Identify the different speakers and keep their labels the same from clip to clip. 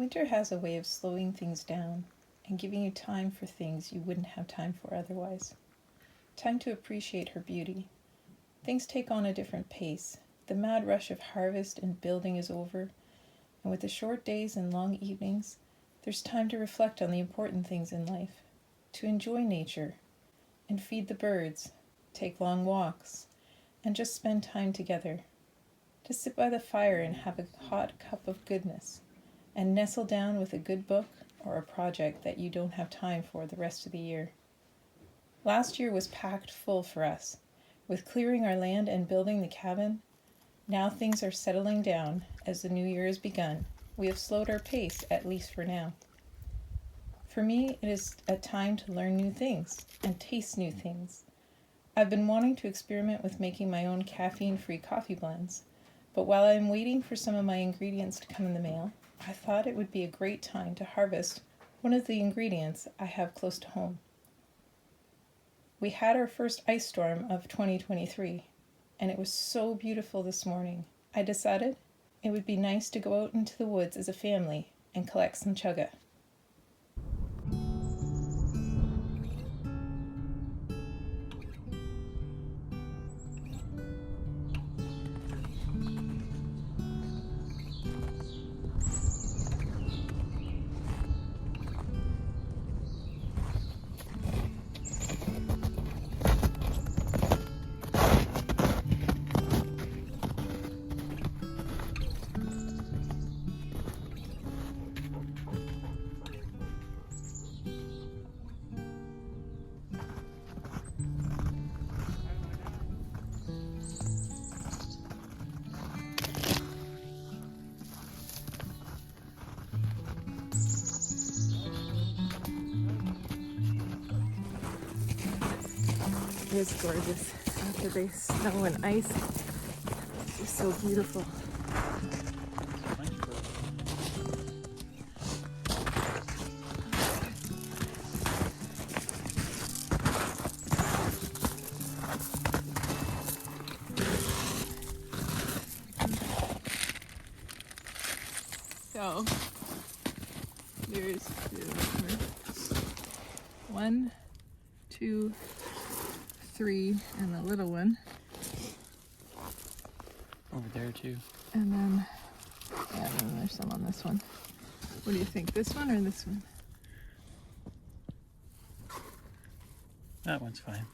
Speaker 1: Winter has a way of slowing things down and giving you time for things you wouldn't have time for otherwise. Time to appreciate her beauty. Things take on a different pace. The mad rush of harvest and building is over, and with the short days and long evenings, there's time to reflect on the important things in life, to enjoy nature, and feed the birds, take long walks, and just spend time together. To sit by the fire and have a hot cup of goodness, and nestle down with a good book or a project that you don't have time for the rest of the year. Last year was packed full for us. With clearing our land and building the cabin, now things are settling down as the new year has begun. We have slowed our pace, at least for now. For me, it is a time to learn new things and taste new things. I've been wanting to experiment with making my own caffeine-free coffee blends, but while I'm waiting for some of my ingredients to come in the mail, I thought it would be a great time to harvest one of the ingredients I have close to home. We had our first ice storm of 2023, and it was so beautiful this morning. I decided it would be nice to go out into the woods as a family and collect some chaga. It is gorgeous. After the snow and ice, it's just so beautiful. So, there's 1, 2, 3, and the little one.
Speaker 2: Over there too.
Speaker 1: And then there's some on this one. What do you think, this one or this one?
Speaker 2: That one's fine.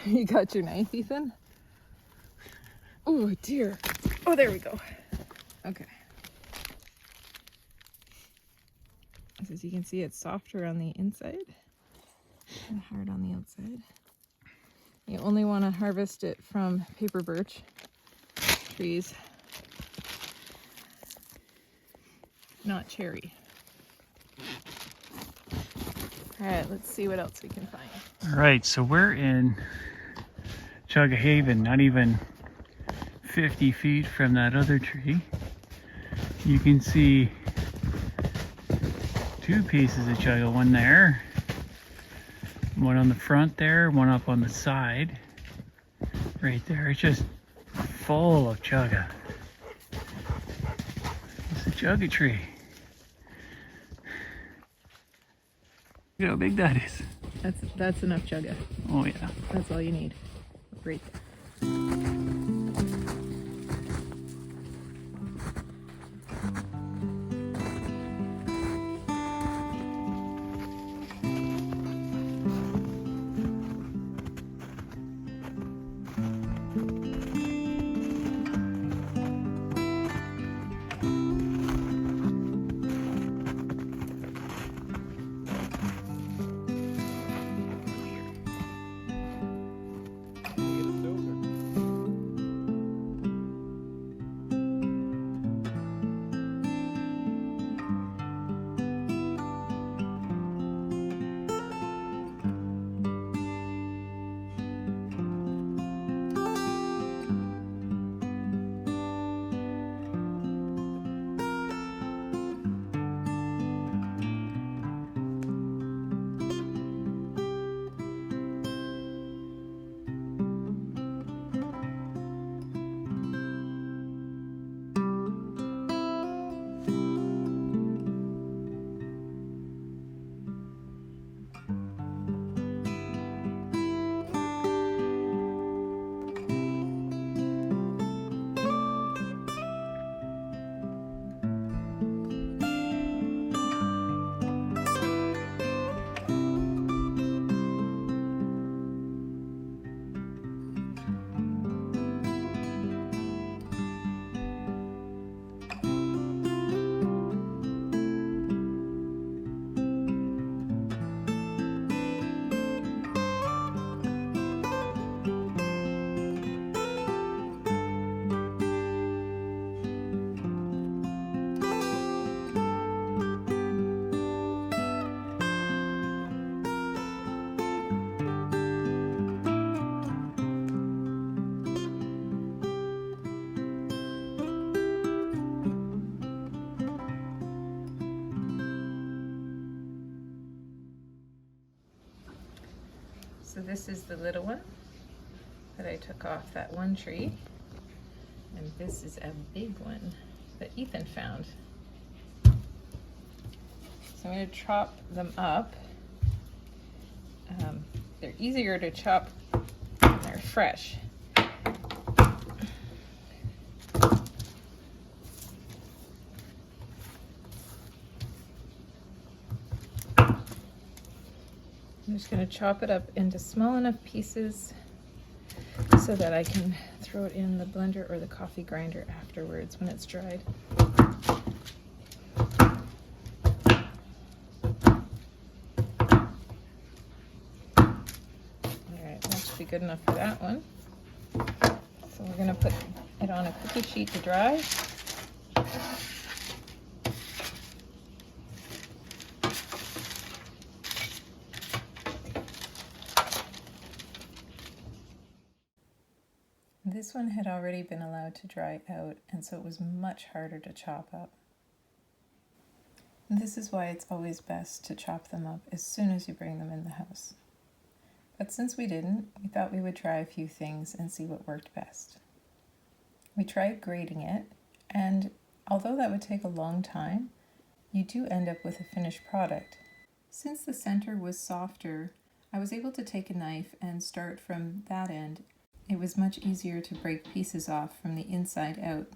Speaker 1: You got your knife, Ethan? Oh dear. Oh, there we go. Okay. As you can see, it's softer on the inside and hard on the outside. You only want to harvest it from paper birch trees, not cherry. All right, let's see what else we can find.
Speaker 2: All right, so we're in Chaga Haven, not even 50 feet from that other tree. You can see 2 pieces of chaga, one there, one on the front there, one up on the side. Right there, it's just full of chaga. It's a chaga tree. Look how big that is.
Speaker 1: That's enough chaga.
Speaker 2: Oh yeah.
Speaker 1: That's all you need. Right there. this is the little one that I took off that one tree. And this is a big one that Ethan found. So I'm going to chop them up. They're easier to chop when they're fresh. I'm just going to chop it up into small enough pieces so that I can throw it in the blender or the coffee grinder afterwards when it's dried. Alright, that should be good enough for that one. So we're going to put it on a cookie sheet to dry. This one had already been allowed to dry out, and so it was much harder to chop up. This is why it's always best to chop them up as soon as you bring them in the house. But since we didn't, we thought we would try a few things and see what worked best. We tried grating it, and although that would take a long time, you do end up with a finished product. Since the center was softer, I was able to take a knife and start from that end. It was much easier to break pieces off from the inside out.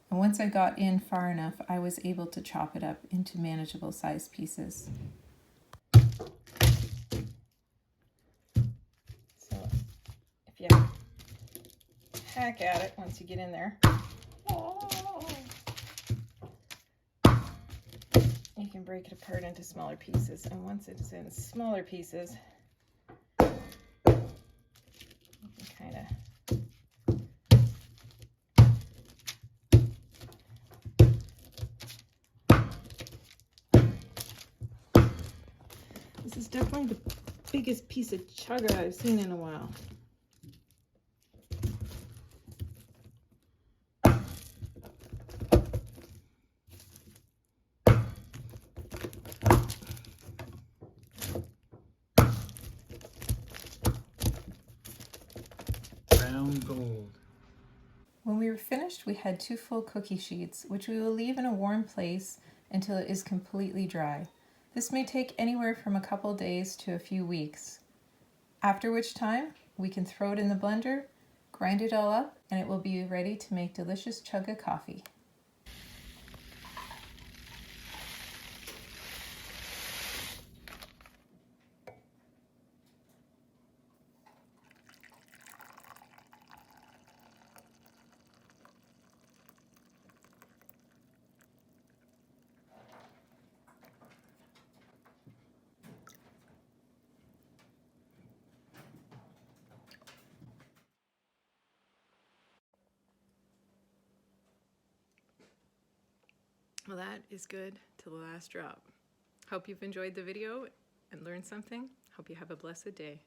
Speaker 1: And once I got in far enough, I was able to chop it up into manageable sized pieces. So if you hack at it once you get in there, you can break it apart into smaller pieces. And once it is in smaller pieces, kind of this is definitely the biggest piece of chaga I've seen in a while.
Speaker 2: Brown gold.
Speaker 1: When we were finished, we had 2 full cookie sheets, which we will leave in a warm place until it is completely dry. This may take anywhere from a couple days to a few weeks, after which time we can throw it in the blender, grind it all up, and it will be ready to make delicious chaga coffee. Well, that is good to the last drop. Hope you've enjoyed the video and learned something. Hope you have a blessed day.